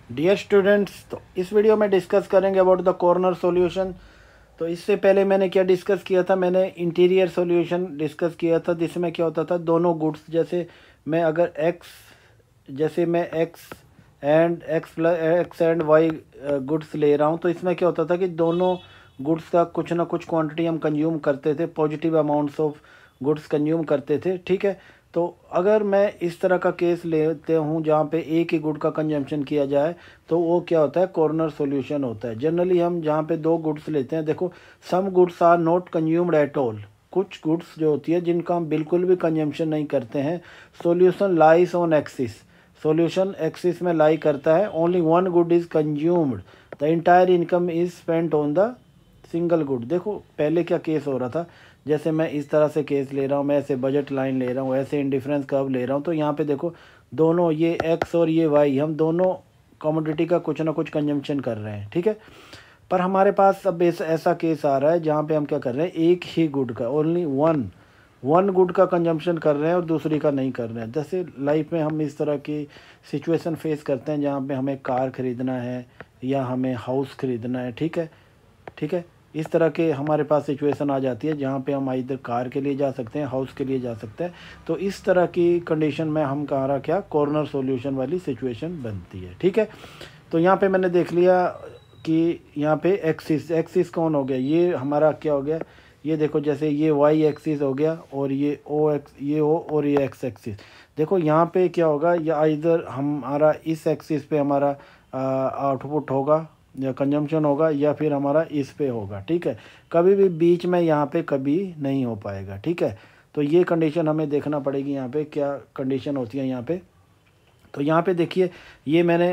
Dear students, तो इस video में डिस्कस करेंगे अबाउट द कॉर्नर सॉल्यूशन। तो इससे पहले मैंने क्या डिस्कस किया था, मैंने इंटीरियर सॉल्यूशन डिस्कस किया था जिसमें क्या होता था, दोनों गुड्स जैसे मैं अगर एक्स एंड वाई गुड्स ले रहा हूँ, तो इसमें क्या होता था कि दोनों गुड्स का कुछ ना कुछ क्वांटिटी हम कंज्यूम करते थे, positive amounts of goods consume करते थे। ठीक है, तो अगर मैं इस तरह का केस लेते हूँ जहाँ पे एक ही गुड का कंजम्पशन किया जाए, तो वो क्या होता है, कॉर्नर सॉल्यूशन होता है। जनरली हम जहाँ पे दो गुड्स लेते हैं, देखो some goods are not consumed at all, कुछ गुड्स जो होती है जिनका हम बिल्कुल भी कंजम्पशन नहीं करते हैं। Solution lies on axis, solution axis में लाई करता है। Only one good is consumed, the entire income is spent on the single good. देखो पहले क्या केस हो रहा था, जैसे मैं इस तरह से केस ले रहा हूँ, मैं ऐसे बजट लाइन ले रहा हूँ, ऐसे इंडिफरेंस कर्व ले रहा हूँ, तो यहाँ पे देखो दोनों ये एक्स और ये वाई, हम दोनों कमोडिटी का कुछ ना कुछ कंजम्पशन कर रहे हैं। ठीक है, पर हमारे पास अब ऐसा केस आ रहा है जहाँ पे हम क्या कर रहे हैं, एक ही गुड का, ओनली वन गुड का कंजम्पशन कर रहे हैं और दूसरी का नहीं कर रहे हैं। जैसे लाइफ में हम इस तरह की सिचुएशन फेस करते हैं जहाँ पे हमें कार ख़रीदना है या हमें हाउस ख़रीदना है। ठीक है, इस तरह के हमारे पास सिचुएशन आ जाती है जहाँ पे हम इधर कार के लिए जा सकते हैं, हाउस के लिए जा सकते हैं। तो इस तरह की कंडीशन में हम हमारा क्या कॉर्नर सॉल्यूशन वाली सिचुएशन बनती है। ठीक है, तो यहाँ पे मैंने देख लिया कि यहाँ पे एक्सिस कौन हो गया, ये हमारा क्या हो गया, ये देखो जैसे ये वाई एक्सिस हो गया और ये ओ और ये एक्स एक्सिस। देखो यहाँ पे क्या होगा, या इधर हमारा इस एक्सिस पे हमारा आउटपुट होगा या कंजम्पशन होगा, या फिर हमारा इस पे होगा। ठीक है, कभी भी बीच में यहाँ पे कभी नहीं हो पाएगा। ठीक है, तो ये कंडीशन हमें देखना पड़ेगी, यहाँ पे क्या कंडीशन होती है यहाँ पे। तो यहाँ पे देखिए, ये मैंने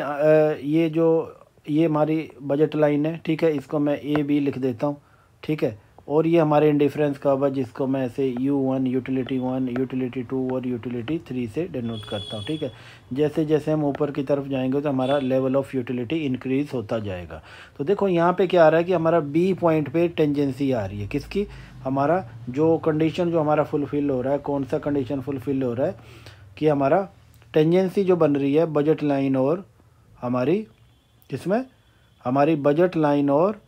ये हमारी बजट लाइन है। ठीक है, इसको मैं ए बी लिख देता हूँ। ठीक है, और ये हमारे इंडिफरेंस कर्व है जिसको मैं ऐसे U1 यूटिलिटी 1 यूटिलिटी 2 और यूटिलिटी 3 से डिनोट करता हूँ। ठीक है, जैसे जैसे हम ऊपर की तरफ जाएंगे तो हमारा लेवल ऑफ यूटिलिटी इंक्रीज होता जाएगा। तो देखो यहाँ पे क्या आ रहा है कि हमारा बी पॉइंट पे टेंजेंसी आ रही है, किसकी, हमारा जो कंडीशन जो हमारा फुलफिल हो रहा है, कौन सा कंडीशन फुलफिल हो रहा है कि हमारा टेंजेंसी जो बन रही है बजट लाइन और हमारी किसमें, हमारी बजट लाइन और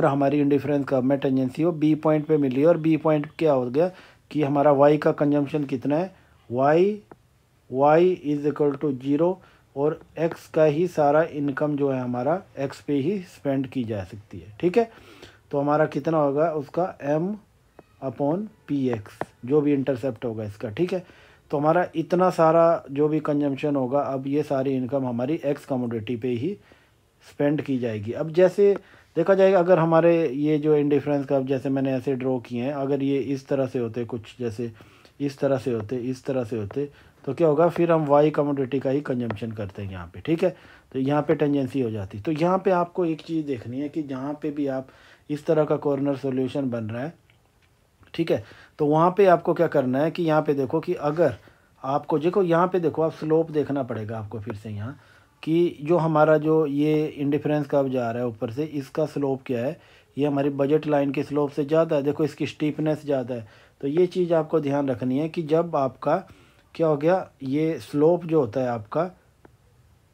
हमारी इंडिफरेंस कर्व में टेंजेंसी वो बी पॉइंट पे मिली है। और बी पॉइंट क्या हो गया कि हमारा वाई का कंजम्पशन कितना है, वाई इज इक्वल टू 0, और एक्स का ही सारा इनकम जो है हमारा एक्स पे ही स्पेंड की जा सकती है। ठीक है, तो हमारा कितना होगा उसका एम अपॉन पी एक्स, जो भी इंटरसेप्ट होगा इसका। ठीक है, तो हमारा इतना सारा जो भी कंजम्पशन होगा, अब ये सारी इनकम हमारी एक्स कमोडिटी पे ही स्पेंड की जाएगी। अब जैसे देखा जाएगा, अगर हमारे ये जो इंडिफरेंस कर्व जैसे मैंने ऐसे ड्रॉ किए हैं, अगर ये इस तरह से होते, कुछ जैसे इस तरह से होते, इस तरह से होते, तो क्या होगा, फिर हम वाई कमोडिटी का ही कंजम्पशन करते हैं यहाँ पे। ठीक है, तो यहाँ पे टेंजेंसी हो जाती। तो यहाँ पे आपको एक चीज़ देखनी है कि जहाँ पे भी आप इस तरह का कॉर्नर सॉल्यूशन बन रहा है, ठीक है, तो वहाँ पे आपको क्या करना है कि यहाँ पे देखो कि अगर आपको देखो, यहाँ पे देखो आप स्लोप देखना पड़ेगा आपको फिर से यहाँ, कि जो हमारा जो ये इंडिफरेंस कर्व जा रहा है ऊपर से, इसका स्लोप क्या है, ये हमारी बजट लाइन के स्लोप से ज़्यादा है। देखो इसकी स्टीपनेस ज़्यादा है। तो ये चीज़ आपको ध्यान रखनी है कि जब आपका क्या हो गया, ये स्लोप जो होता है आपका,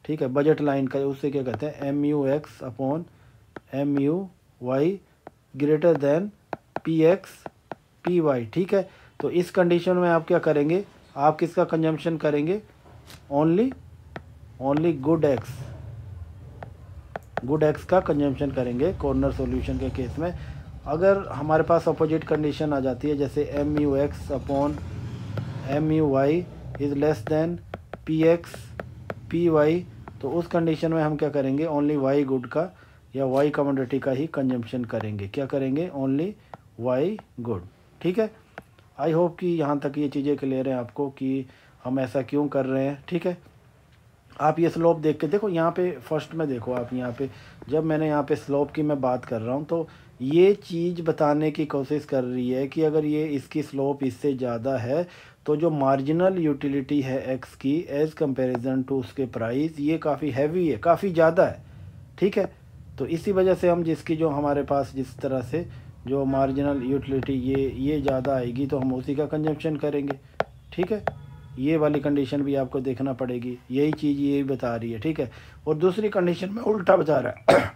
ठीक है, बजट लाइन का, उससे क्या कहते हैं, MUX upon MUY greater than PX/PY। ठीक है, तो इस कंडीशन में आप क्या करेंगे, आप किसका कंजम्पशन करेंगे, ओनली गुड एक्स का कंजम्पशन करेंगे कॉर्नर सॉल्यूशन के केस में। अगर हमारे पास अपोजिट कंडीशन आ जाती है, जैसे MUX upon MUY is less than PX/PY, तो उस कंडीशन में हम क्या करेंगे, ओनली वाई गुड का या वाई कमोडिटी का ही कंजम्पशन करेंगे। क्या करेंगे, ओनली वाई गुड। ठीक है, आई होप कि यहाँ तक ये चीज़ें क्लियर हैं आपको कि हम ऐसा क्यों कर रहे हैं। ठीक है, आप ये स्लोप देख के देखो, यहाँ पे फर्स्ट में देखो आप, यहाँ पे जब मैंने यहाँ पे स्लोप की मैं बात कर रहा हूँ, तो ये चीज़ बताने की कोशिश कर रही है कि अगर ये इसकी स्लोप इससे ज़्यादा है, तो जो मार्जिनल यूटिलिटी है एक्स की एज़ कंपैरिजन टू उसके प्राइस, ये काफ़ी हैवी है, काफ़ी ज़्यादा है। ठीक है, तो इसी वजह से हम जिसकी जो हमारे पास जिस तरह से जो मार्जिनल यूटिलिटी ये ज़्यादा आएगी, तो हम उसी का कंजम्पशन करेंगे। ठीक है, ये वाली कंडीशन भी आपको देखना पड़ेगी, यही चीज़ ये बता रही है, ठीक है। और दूसरी कंडीशन में उल्टा बता रहा है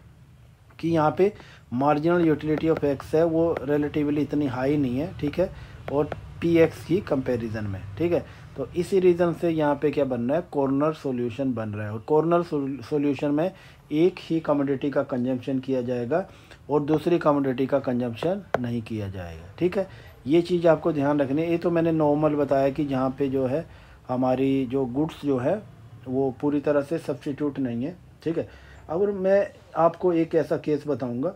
कि यहाँ पे मार्जिनल यूटिलिटी ऑफ एक्स है वो रिलेटिवली इतनी हाई नहीं है, ठीक है, और पी एक्स की कंपैरिजन में, ठीक है। तो इसी रीज़न से यहाँ पे क्या बन रहा है, कॉर्नर सॉल्यूशन बन रहा है। और कॉर्नर सॉल्यूशन में एक ही कमोडिटी का कंजम्पशन किया जाएगा और दूसरी कमोडिटी का कंजम्पशन नहीं किया जाएगा, ठीक है। ये चीज़ आपको ध्यान रखनी है। ये तो मैंने नॉर्मल बताया कि जहाँ पे जो है हमारी जो गुड्स जो है वो पूरी तरह से सब्स्टिट्यूट नहीं है, ठीक है। अगर मैं आपको एक ऐसा केस बताऊंगा,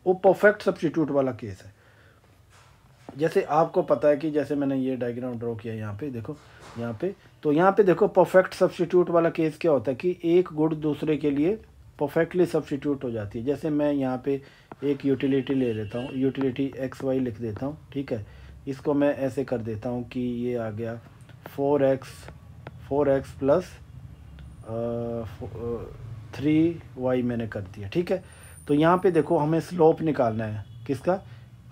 वो परफेक्ट सब्स्टिट्यूट वाला केस है। जैसे आपको पता है कि जैसे मैंने ये डायग्राम ड्रॉ किया यहाँ पे देखो, यहाँ पे तो यहाँ पे देखो परफेक्ट सब्स्टिट्यूट वाला केस क्या होता है कि एक गुड दूसरे के लिए परफेक्टली सब्स्टिट्यूट हो जाती है। जैसे मैं यहाँ पे एक यूटिलिटी ले लेता हूँ, यूटिलिटी एक्स वाई लिख देता हूँ, ठीक है। इसको मैं ऐसे कर देता हूँ कि ये आ गया 4x प्लस 3y मैंने कर दिया, ठीक है। तो यहाँ पे देखो हमें स्लोप निकालना है, किसका,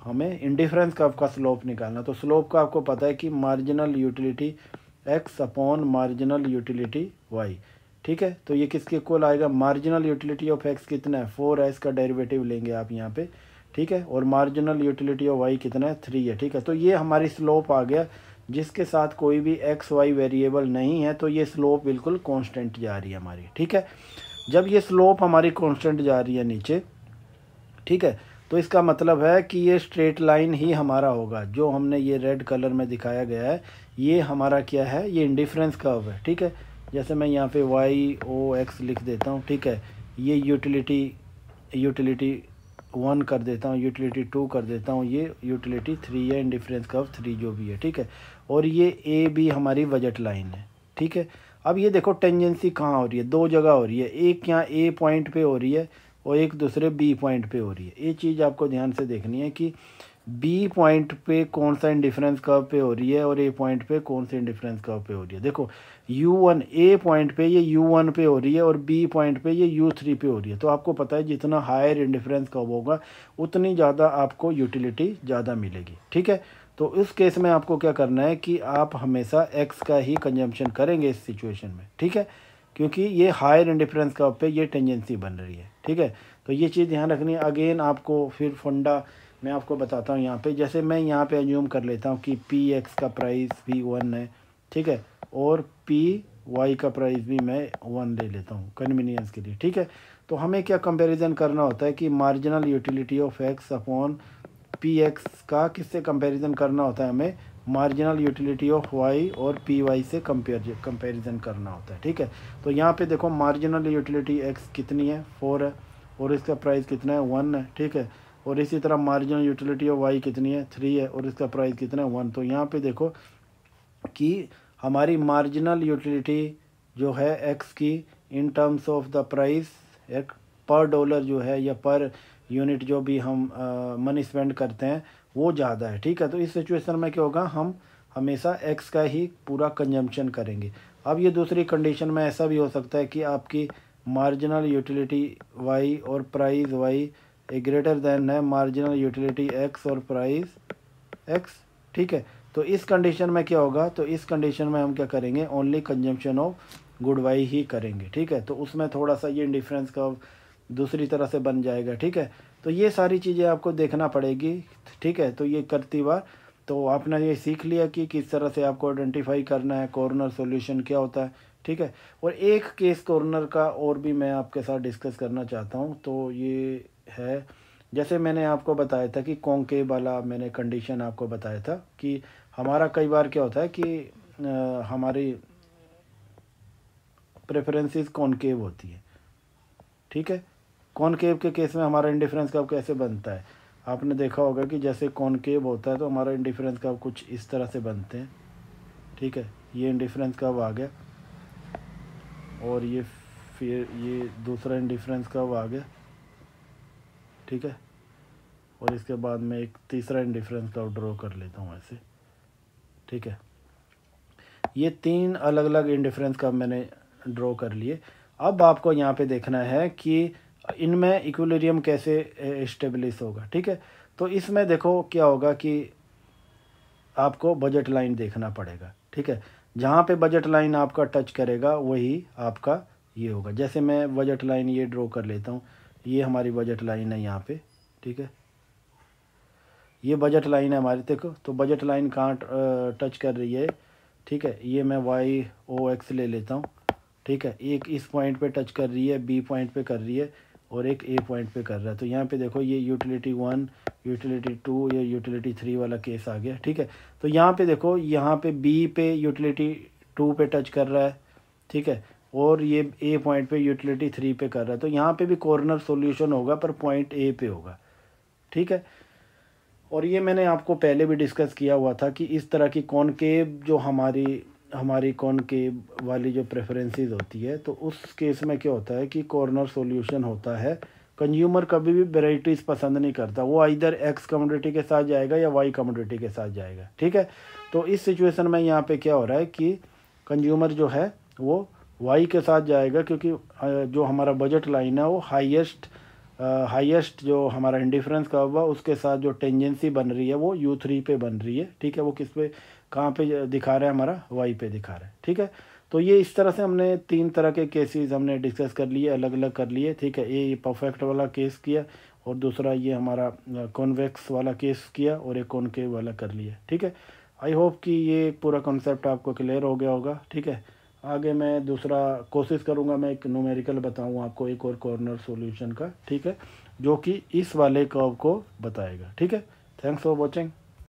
हमें इंडिफरेंस कर्व का स्लोप निकालना। तो स्लोप का आपको पता है कि marginal utility x upon marginal utility y, ठीक है। तो ये किसके इक्वल आएगा, मार्जिनल यूटिलिटी ऑफ x कितना है 4s का डेरिवेटिव लेंगे आप यहाँ पे, ठीक है, और मार्जिनल यूटिलिटी ऑफ y कितना है 3 है, ठीक है। तो ये हमारी स्लोप आ गया जिसके साथ कोई भी एक्स वाई वेरिएबल नहीं है, तो ये स्लोप बिल्कुल कांस्टेंट जा रही है हमारी, ठीक है। जब ये स्लोप हमारी कांस्टेंट जा रही है नीचे, ठीक है, तो इसका मतलब है कि ये स्ट्रेट लाइन ही हमारा होगा। जो हमने ये रेड कलर में दिखाया गया है ये हमारा क्या है, ये इंडिफरेंस कर्व है, ठीक है। जैसे मैं यहाँ पे वाई ओ एक्स लिख देता हूँ, ठीक है, ये यूटिलिटी 1 कर देता हूँ, यूटिलिटी 2 कर देता हूँ, ये यूटिलिटी 3 है, इंडिफरेंस कर्व 3 जो भी है, ठीक है। और ये ए बी हमारी बजट लाइन है, ठीक है। अब ये देखो टेंजेंसी कहाँ हो रही है, दो जगह हो रही है, एक यहाँ ए पॉइंट पे हो रही है और एक दूसरे बी पॉइंट पे हो रही है। ये चीज़ आपको ध्यान से देखनी है कि बी पॉइंट पे कौन सा इंडिफरेंस कर्व पे हो रही है और ए पॉइंट पे कौन से इंडिफरेंस कर्व पे हो रही है। देखो U1 ए पॉइंट पे ये U1 पे हो रही है और बी पॉइंट पे ये U3 पे हो रही है। तो आपको पता है जितना हायर इंडिफरेंस कर्व होगा उतनी ज़्यादा आपको यूटिलिटी ज़्यादा मिलेगी, ठीक है। तो उस केस में आपको क्या करना है कि आप हमेशा एक्स का ही कंजम्पशन करेंगे इस सिचुएशन में, ठीक है, क्योंकि ये हायर इंडिफरेंस कर्व पे ये टेंजेंसी बन रही है, ठीक है। तो ये चीज़ ध्यान रखनी है। अगेन आपको फिर फंडा मैं आपको बताता हूँ यहाँ पे। जैसे मैं यहाँ पे एज्यूम कर लेता हूँ कि पी एक्स का प्राइस भी 1 है, ठीक है, और पी वाई का प्राइस भी मैं 1 ले लेता हूँ कन्वीनियंस के लिए, ठीक है। तो हमें क्या कंपैरिजन करना होता है कि marginal utility of x upon P x का किससे कंपैरिजन करना होता है, हमें मार्जिनल यूटिलिटी ऑफ वाई और पी वाई से कंपैरिजन करना होता है, ठीक है। तो यहाँ पे देखो मार्जिनल यूटिलिटी एक्स कितनी है 4 है और इसका प्राइस कितना है 1 है, ठीक है। और इसी तरह मार्जिनल यूटिलिटी ऑफ वाई कितनी है 3 है और इसका प्राइस कितना है 1। तो यहाँ पे देखो कि हमारी मार्जिनल यूटिलिटी जो है एक्स की in terms of the price, एक पर डॉलर जो है या पर यूनिट जो भी हम मनी स्पेंड करते हैं वो ज़्यादा है, ठीक है। तो इस सिचुएशन में क्या होगा, हम हमेशा एक्स का ही पूरा कंजम्पशन करेंगे। अब ये दूसरी कंडीशन में ऐसा भी हो सकता है कि आपकी मार्जिनल यूटिलिटी वाई और प्राइस वाई ग्रेटर देन है मार्जिनल यूटिलिटी एक्स और प्राइस एक्स, ठीक है। तो इस कंडीशन में क्या होगा, तो इस कंडीशन में हम क्या करेंगे, only consumption of good why he करेंगे, ठीक है। तो उसमें थोड़ा सा ये डिफरेंस का दूसरी तरह से बन जाएगा, ठीक है। तो ये सारी चीज़ें आपको देखना पड़ेगी, ठीक है। तो ये करती बार तो आपने ये सीख लिया कि किस तरह से आपको आइडेंटिफाई करना है कॉर्नर सॉल्यूशन क्या होता है, ठीक है। और एक केस कॉर्नर का और भी मैं आपके साथ डिस्कस करना चाहता हूँ। तो ये है, जैसे मैंने आपको बताया था कि कॉन्केव वाला मैंने कंडीशन आपको बताया था कि हमारा कई बार क्या होता है कि हमारी प्रेफरेंसेस कॉन्केव होती है, ठीक है। कॉन्केव के केस में हमारा इंडिफरेंस कर्व कैसे बनता है, आपने देखा होगा कि जैसे कॉन्केव होता है तो हमारा इंडिफरेंस कर्व कुछ इस तरह से बनते हैं, ठीक है। ये इंडिफरेंस कर्व आ गया और ये फिर ये दूसरा इंडिफरेंस कर्व आ गया, ठीक है। और इसके बाद मैं एक तीसरा इंडिफरेंस कर्व ड्रॉ कर लेता हूँ ऐसे, ठीक है। ये 3 अलग अलग इंडिफरेंस कर्व मैंने ड्रॉ कर लिए। अब आपको यहाँ पे देखना है कि इनमें इक्विलिब्रियम कैसे इस्टेब्लिश होगा, ठीक है। तो इसमें देखो क्या होगा कि आपको बजट लाइन देखना पड़ेगा, ठीक है। जहाँ पे बजट लाइन आपका टच करेगा वही आपका ये होगा। जैसे मैं बजट लाइन ये ड्रॉ कर लेता हूँ, ये हमारी बजट लाइन है यहाँ पे, ठीक है। ये बजट लाइन है हमारी, देखो तो बजट लाइन कहाँ टच कर रही है, ठीक है। ये मैं वाई ओ एक्स ले लेता हूँ, ठीक है। एक इस पॉइंट पे टच कर रही है, बी पॉइंट पे कर रही है, और एक ए पॉइंट पे कर रहा है। तो यहाँ पे देखो ये यूटिलिटी 1, यूटिलिटी 2, ये यूटिलिटी 3 वाला केस आ गया, ठीक है। तो यहाँ पे देखो, यहाँ पे बी पे यूटिलिटी 2 पे टच कर रहा है, ठीक है, और ये ए पॉइंट पे यूटिलिटी 3 पे कर रहा है। तो यहाँ पे भी कॉर्नर सॉल्यूशन होगा पर पॉइंट ए पे होगा, ठीक है। और ये मैंने आपको पहले भी डिस्कस किया हुआ था कि इस तरह की कॉनकेव जो हमारी हमारी कॉनकेव वाली जो प्रेफरेंसेस होती है, तो उस केस में क्या होता है कि कॉर्नर सॉल्यूशन होता है। कंज्यूमर कभी भी वेराइटीज़ पसंद नहीं करता, वो इधर एक्स कमोडिटी के साथ जाएगा या वाई कमोडिटी के साथ जाएगा, ठीक है। तो इस सिचुएशन में यहाँ पे क्या हो रहा है कि कंज्यूमर जो है वो वाई के साथ जाएगा, क्योंकि जो हमारा बजट लाइन है वो हाईएस्ट जो हमारा इंडिफरेंस का हुआ उसके साथ जो टेंजेंसी बन रही है वो U3 पे बन रही है, ठीक है। वो किस पे, कहाँ पे दिखा रहा है, हमारा वाई पे दिखा रहा है, ठीक है। तो ये इस तरह से हमने 3 तरह के केसेस हमने डिस्कस कर लिए, अलग अलग कर लिए, ठीक है। ये परफेक्ट वाला केस किया, और दूसरा ये हमारा कॉन्वेक्स वाला केस किया, और एक कॉनकेव वाला कर लिया, ठीक है। आई होप कि ये पूरा कॉन्सेप्ट आपको क्लियर हो गया होगा, ठीक है। आगे मैं दूसरा कोशिश करूँगा, मैं एक न्यूमेरिकल बताऊँ आपको एक और कॉर्नर सॉल्यूशन का, ठीक है, जो कि इस वाले कर्व को बताएगा, ठीक है। Thanks for watching.